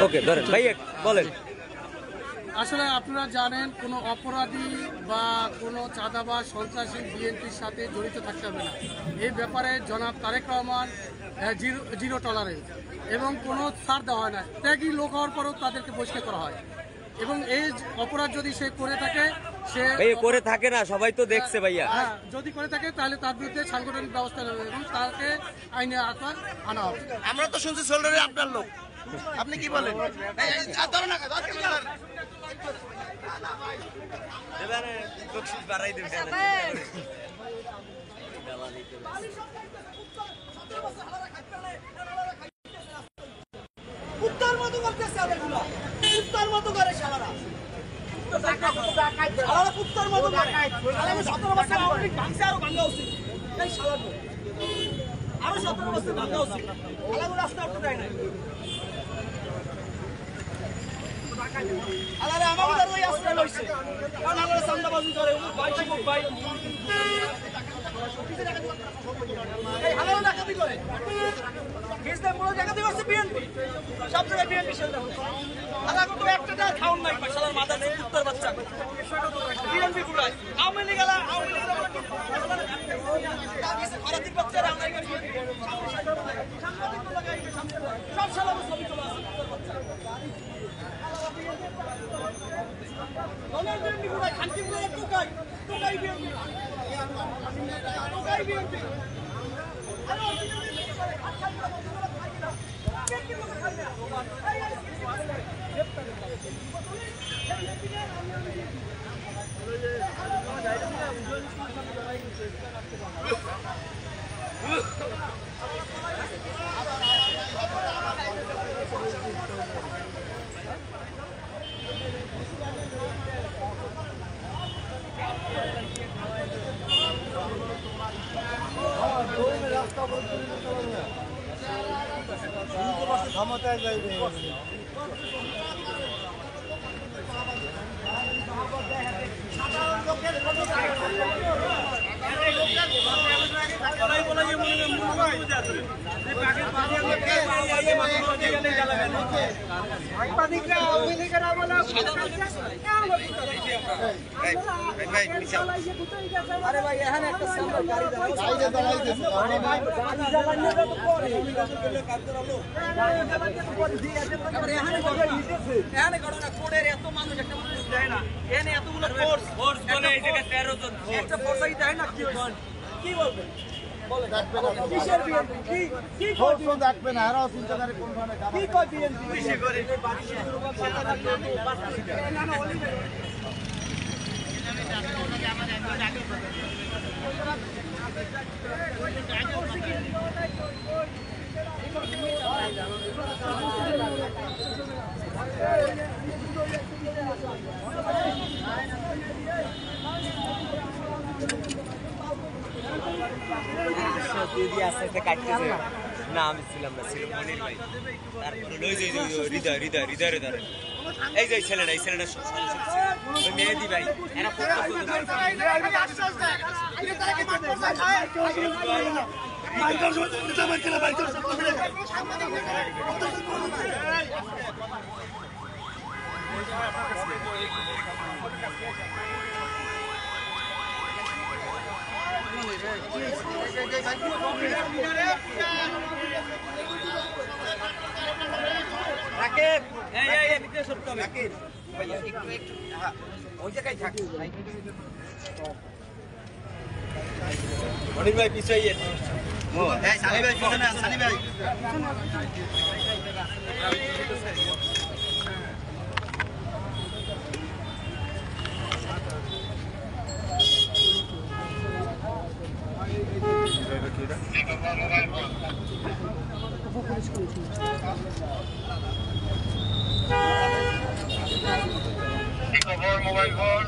ওকে ধরেন ভাই বলেন। আসলে আপনারা জানেন কোনো অপরাধী বা কোনো চাঁদাবাজ সন্ত্রাসী বিএনপির সাথে জড়িত থাকতে হবে না। এই ব্যাপারে জনাব তারেক রহমান জিরো টলারেন্স এবং কোনো ছাড় দেওয়া হয় না। ত্যাগী লোক হওয়ার পরেও তাদেরকে বহিষ্কার করা হয় এবং এই অপরাধ যদি সে করে থাকে সে করে থাকে না, সবাই তো দেখছে ভাইয়া। হ্যাঁ, যদি করে থাকে তাহলে তার বিরুদ্ধে সাংগঠনিক ব্যবস্থা নেবে এবং তাকে আইনে আওতায় আনা হবে। আমরা তো শুনছি সোল্ডারে আপনার লোক, আপনি কি বলেন? কুত্তার মতো করতেছে এগুলো, কুত্তার মতো করে শালারা, শালারা কুত্তার মতো করে। শালারা 17 বছর আওয়ামী লীগ ভাঙছে, আরো ভাঙা উচিত এই শালারা, আরো 17 বছর ভাঙা উচিত। শালারা রাস্তা উঠতে দেয় না, শালারা আমাদের ওই আশ্রয় লইছে, কারণ আমরা চান্দাবাজি করে ভাই শিবক ভাই এই হালারা ডাকাতি করে। কিসদের পুরো ডাকাতি করছে বিএনপি, সব জায়গায় বিএনপি শেষ দেখো। আলা কত একটা টাকা খাউন নাই শালার মাথা দিয়ে কুত্তার বাচ্চা বিএনপি পুরাই আওয়ামী লীগ আলা আওয়ামী লীগ খরাতির বাচ্চারা আমরা সব শালা ছবি তোলা আছে বিএনপি পুরাই খানকি পুরাই টুকাই টুকাই বিএনপি টুকাই বিএনপি ক্ষমতায় যাইবে আরে ভাই এখানে একটা সামনে গাড়ি দাঁড়াইছে এখানে ঘটনা কোডের এত মানুষ একটা মানুষ দেয় না, এখানে এতগুলো ফোর্স ফোর্স বলে এই জায়গায় 13 জন একটা ফোর্সই দেয় না। কি হইছে কি বলবেন বলেন? কিসের বিএনপি কি কি ফোর্স দেখবে না, আর চিন্তা করে কোন মানে কি কয় বিএনপি কিসে করে বাড়ি শুরু করব কথা না না না ওলি না আমি ছিলাম না, ছিল মনির ভাই। তারপরে লই যাই হৃদয় হৃদয় হৃদয় হৃদয় এই যে ছেলেটা, এই ছেলেটা মেহেদি ভাই এরা রাকিব এই নিতে সত্য রাকিব ভাইয়া একটু হ্যাঁ ওই জায়গায় থাকি মনির ভাই পিছাইয়ে ও এই সানি ভাই শুনে না, সানি ভাই মোবাইল ফোন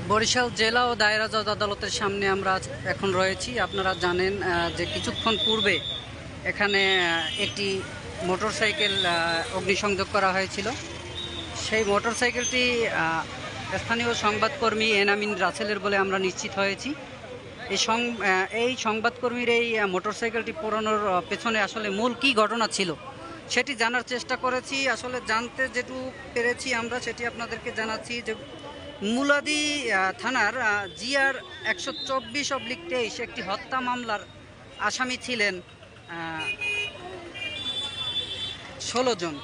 বরিশাল জেলা ও দায়রা জজ আদালতের সামনে আমরা এখন রয়েছি। আপনারা জানেন যে কিছুক্ষণ পূর্বে এখানে একটি মোটরসাইকেল অগ্নিসংযোগ করা হয়েছিল। সেই মোটরসাইকেলটি স্থানীয় সংবাদকর্মী এনামিন রাসেলের বলে আমরা নিশ্চিত হয়েছি। এই সংবাদকর্মীর এই মোটরসাইকেলটি পোড়ানোর পেছনে আসলে মূল কী ঘটনা ছিল সেটি জানার চেষ্টা করেছি। আসলে জানতে যেটুকু পেরেছি আমরা সেটি আপনাদেরকে জানাচ্ছি যে মুলাদি থানার জিআর 124/23 একটি হত্যা মামলার আসামি ছিলেন 16 জন।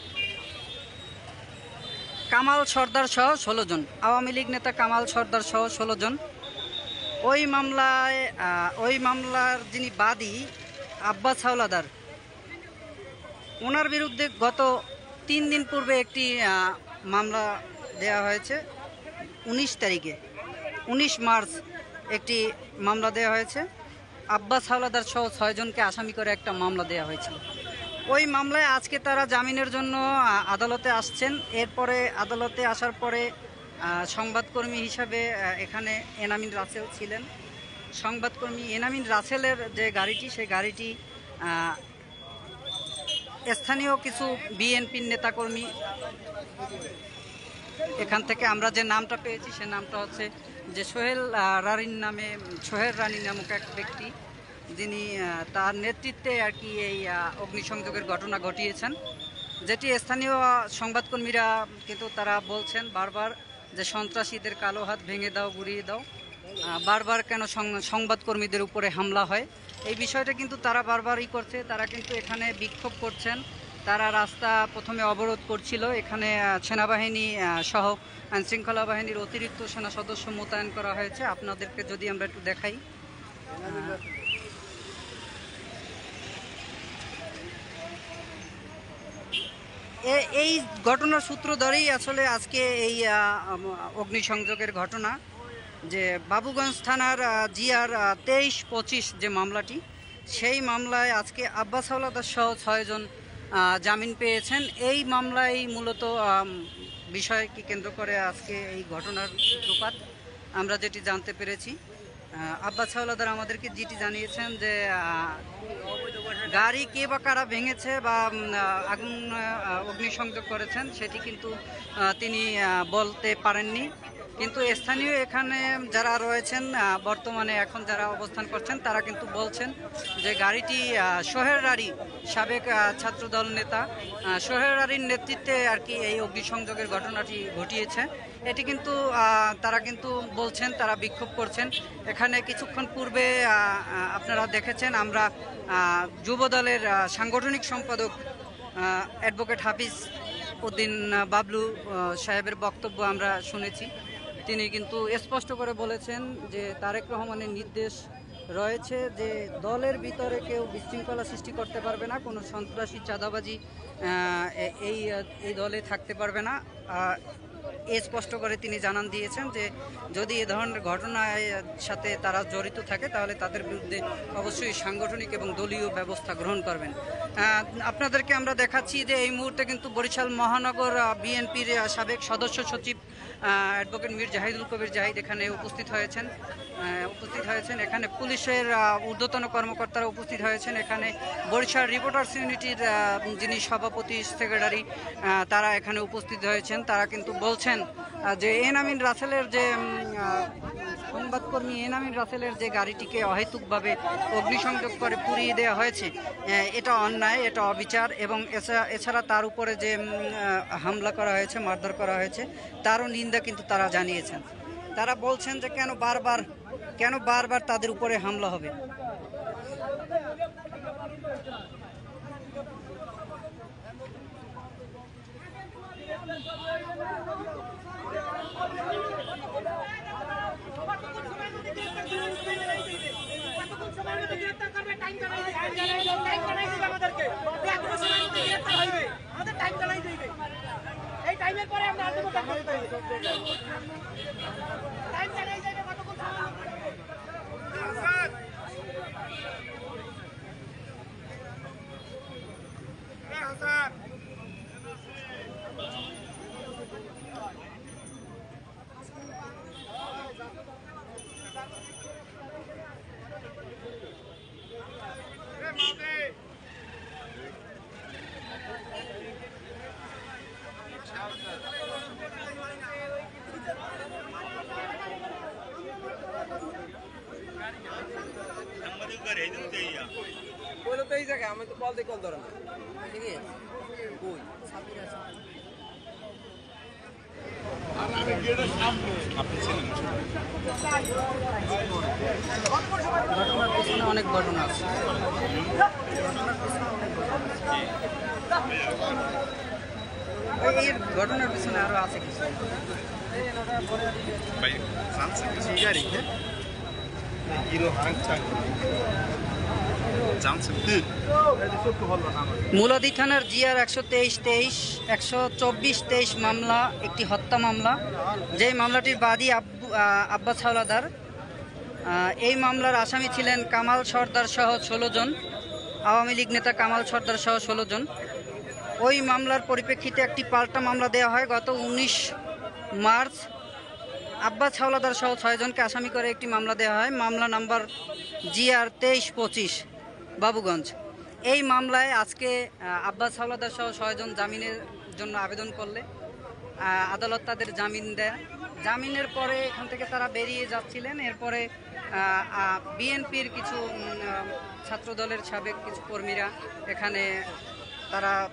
কামাল সর্দার সহ 16 জন, আওয়ামী লীগ নেতা কামাল সর্দার সহ 16 জন। ওই মামলার যিনি বাদী আব্বাস হাওলাদার, ওনার বিরুদ্ধে গত 3 দিন পূর্বে একটি মামলা দেওয়া হয়েছে। 19 মার্চ একটি মামলা দেওয়া হয়েছে। আব্বাস হাওলাদার সহ 6 জনকে আসামি করে একটা মামলা দেওয়া হয়েছিল। ওই মামলায় আজকে তারা জামিনের জন্য আদালতে আসছেন। এরপরে আদালতে আসার পরে সংবাদকর্মী হিসাবে এখানে এনামিন রাসেল ছিলেন। সংবাদকর্মী এনামিন রাসেলের যে গাড়িটি, সেই গাড়িটি স্থানীয় কিছু বিএনপির নেতাকর্মী, এখান থেকে আমরা যে নামটা পেয়েছি সে নামটা হচ্ছে যে সোহেল রানী নামক এক ব্যক্তি, যিনি তার নেতৃত্বে আর কি এই অগ্নিসংযোগের ঘটনা ঘটিয়েছেন। যেটি স্থানীয় সংবাদকর্মীরা কিন্তু তারা বলছেন বারবার যে সন্ত্রাসীদের কালো হাত ভেঙে দাও, গুড়িয়ে দাও, বারবার কেন সংবাদকর্মীদের উপরে হামলা হয়, এই বিষয়টা কিন্তু তারা বারবারই করছে। তারা কিন্তু এখানে বিক্ষোভ করছেন। তারা রাস্তা প্রথমে অবরোধ করছিল। এখানে সেনাবাহিনী সহ আইনশৃঙ্খলা বাহিনীর অতিরিক্ত সেনা সদস্য মোতায়েন করা হয়েছে। আপনাদেরকে যদি আমরা একটু দেখাই, এই ঘটনার সূত্র ধরেই আসলে আজকে এই অগ্নিসংযোগের ঘটনা, যে বাবুগঞ্জ থানার জিআর 23/25 যে মামলাটি, সেই মামলায় আজকে আব্বাস হাওলাদার সহ 6 জন জামিন পেয়েছেন। এই মামলায় মূলত বিষয়কে কেন্দ্র করে আজকে এই ঘটনার সূত্রপাত আমরা যেটি জানতে পেরেছি। আব্বাস হাওলাদার আমাদেরকে যেটি জানিয়েছেন যে গাড়ি কে বা কারা ভেঙেছে বা আগুন অগ্নিসংযোগ করেছেন সেটি কিন্তু তিনি বলতে পারেননি। কিন্তু স্থানীয় এখানে যারা রয়েছেন বর্তমানে এখন যারা অবস্থান করছেন তারা কিন্তু বলছেন যে গাড়িটি সোহেল রারি সাবেক ছাত্রদল নেতা সোহেল রারির নেতৃত্বে আর কি এই অগ্নিসংযোগের ঘটনাটি ঘটিয়েছে। এটি কিন্তু তারা কিন্তু বলছেন তারা বিক্ষোভ করছেন। এখানে কিছুক্ষণ পূর্বে আপনারা দেখেছেন আমরা যুবদলের সাংগঠনিক সম্পাদক অ্যাডভোকেট হাফিজ উদ্দিন বাবলু সাহেবের বক্তব্য আমরা শুনেছি। তিনি কিন্তু স্পষ্ট করে বলেছেন যে তারেক রহমানের নির্দেশ রয়েছে যে দলের ভিতরে কেউ বিশৃঙ্খলা সৃষ্টি করতে পারবে না, কোনো সন্ত্রাসী চাঁদাবাজি এই দলে থাকতে পারবে না। স্পষ্ট করে তিনি জানান দিয়েছেন যে যদি এ ধরনের ঘটনার সাথে তারা জড়িত থাকে তাহলে তাদের বিরুদ্ধে অবশ্যই সাংগঠনিক এবং দলীয় ব্যবস্থা গ্রহণ করবেন। আপনাদেরকে আমরা দেখাচ্ছি যে এই মুহূর্তে কিন্তু বরিশাল মহানগর বিএনপির সাবেক সদস্য সচিব অ্যাডভোকেট মীর জাহিদুল কবির জাহিদ এখানে উপস্থিত হয়েছেন। এখানে পুলিশের ঊর্ধ্বতন কর্মকর্তারা উপস্থিত হয়েছেন। এখানে বরিশাল রিপোর্টার্স ইউনিটির যিনি সভাপতি সেক্রেটারি তারা এখানে উপস্থিত হয়েছেন। তারা কিন্তু বলছেন যে এনামিন রাসেলের যে সংবাদকর্মী এনামিন রাসেলের যে গাড়িটিকে অহেতুকভাবে অগ্নিসংযোগ করে পুড়িয়ে দেওয়া হয়েছে এটা অন্যায়, এটা অবিচার এবং এছাড়া তার উপরে যে হামলা করা হয়েছে, মারধর করা হয়েছে তারও নিন্দা কিন্তু তারা জানিয়েছেন। তারা বলছেন যে কেন বারবার তাদের উপরে হামলা হবে। আমি তো কল দিয়ে কল ধরেন ঘটনার পিছনে অনেক ঘটনা আছে। এই ঘটনার পিছনে আরো আছে কিছু। মুলাদি থানার জিআর 124-23 মামলা একটি হত্যা মামলা, যেই মামলাটির বাদী আব্বাস হাওলাদার। এই মামলার আসামি ছিলেন কামাল সর্দার সহ 16 জন, আওয়ামী লীগ নেতা কামাল সর্দার সহ 16 জন। ওই মামলার পরিপ্রেক্ষিতে একটি পাল্টা মামলা দেওয়া হয় গত 19 মার্চ। আব্বাস হাওলাদার সহ 6 জনকে আসামি করে একটি মামলা দেওয়া হয়, মামলা নাম্বার জিআর 23-25 বাবুগঞ্জ। এই মামলায় আজকে আব্বাস হাওলাদার সহ 6 জন জামিনের জন্য আবেদন করলে আদালত তাদের জামিন দেয়। জামিনের পরে এখান থেকে তারা বেরিয়ে যাচ্ছিলেন। এরপরে বিএনপির কিছু ছাত্রদলের সাবেক কিছু কর্মীরা এখানে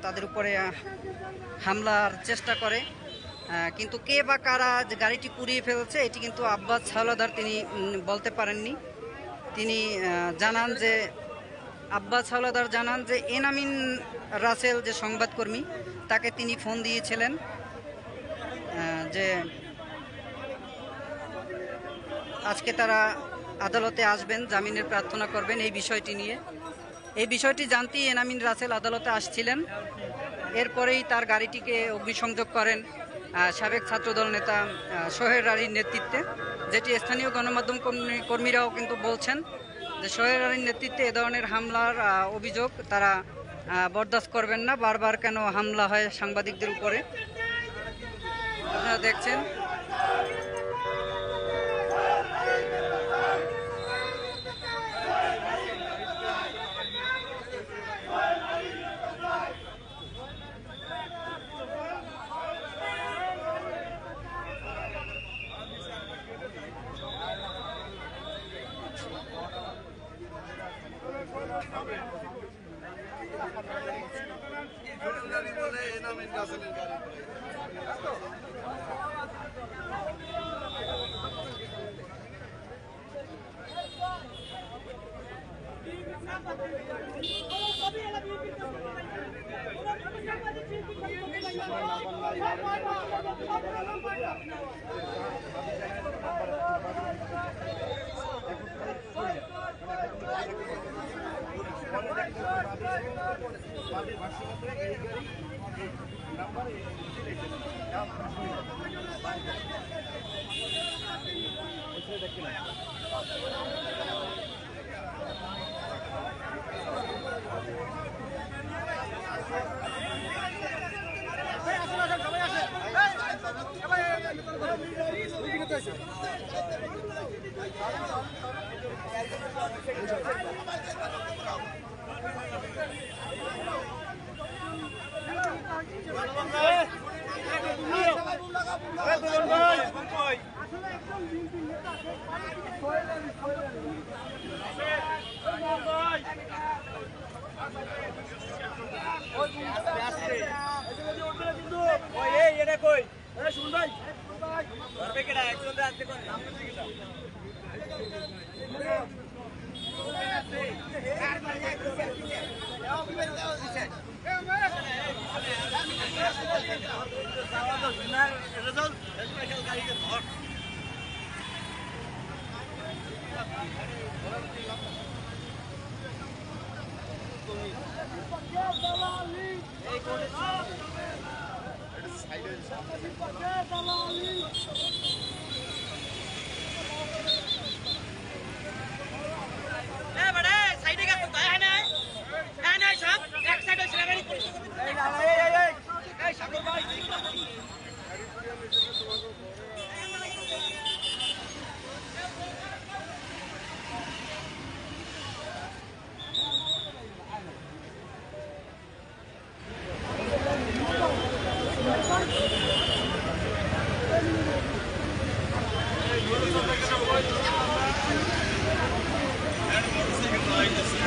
তাদের উপরে হামলার চেষ্টা করে, কিন্তু কে বা কারা যে গাড়িটি পুড়িয়ে ফেলেছে এটি কিন্তু আব্বাস হাওলাদার তিনি বলতে পারেননি। তিনি আব্বাস হাওলাদার জানান যে এনামিন রাসেল যে সংবাদকর্মী তাকে তিনি ফোন দিয়েছিলেন যে আজকে তারা আদালতে আসবেন, জামিনের প্রার্থনা করবেন এই বিষয়টি নিয়ে। এই বিষয়টি জানতেই এনামিন রাসেল আদালতে আসছিলেন। এরপরেই তার গাড়িটিকে অগ্নিসংযোগ করেন সাবেক ছাত্রদল নেতা সোহেল রারির নেতৃত্বে, যেটি স্থানীয় গণমাধ্যম কর্মীরাও কিন্তু বলছেন যে সোহেল রারির নেতৃত্বে এ ধরনের হামলার অভিযোগ তারা বরদাস্ত করবেন না। বারবার কেন হামলা হয় সাংবাদিকদের উপরে, আপনারা দেখছেন।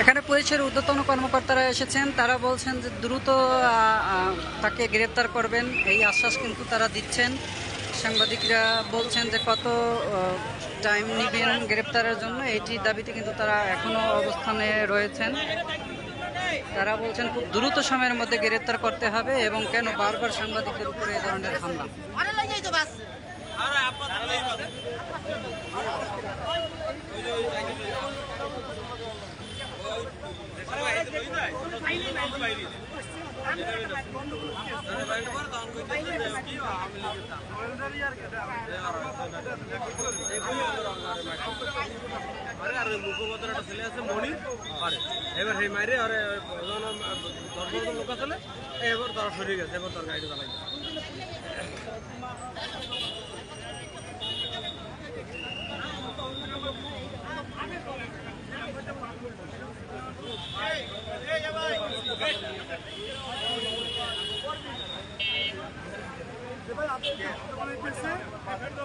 এখানে পুলিশের ঊর্ধ্বতন কর্মকর্তারা এসেছেন, তারা বলছেন যে দ্রুত তাকে গ্রেপ্তার করবেন, এই আশ্বাস কিন্তু তারা দিচ্ছেন। সাংবাদিকরা বলছেন যে কত টাইম নেবেন গ্রেপ্তারের জন্য, এইটির দাবিতে কিন্তু তারা এখনও অবস্থানে রয়েছেন। তারা বলছেন খুব দ্রুত সময়ের মধ্যে গ্রেপ্তার করতে হবে এবং কেন বারবার সাংবাদিকদের উপরে এই ধরনের হামলা। মুখপাত্রটা ছেলে আছে মনি পারে এবার সেই মাইরে আর 10-12 লোক আছে এবার তারা সরে গেছে, এবার তার গাড়ি চালাই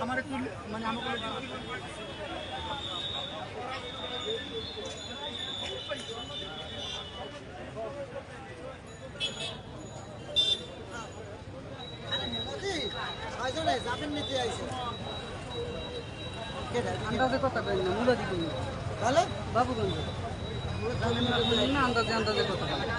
আমার একটু মানে আমাকে আন্দাজে কথা বলেন না, মুলা দিকে তাহলে বাবুগঞ্জ না, আন্দাজে আন্দাজে কথা বলেন।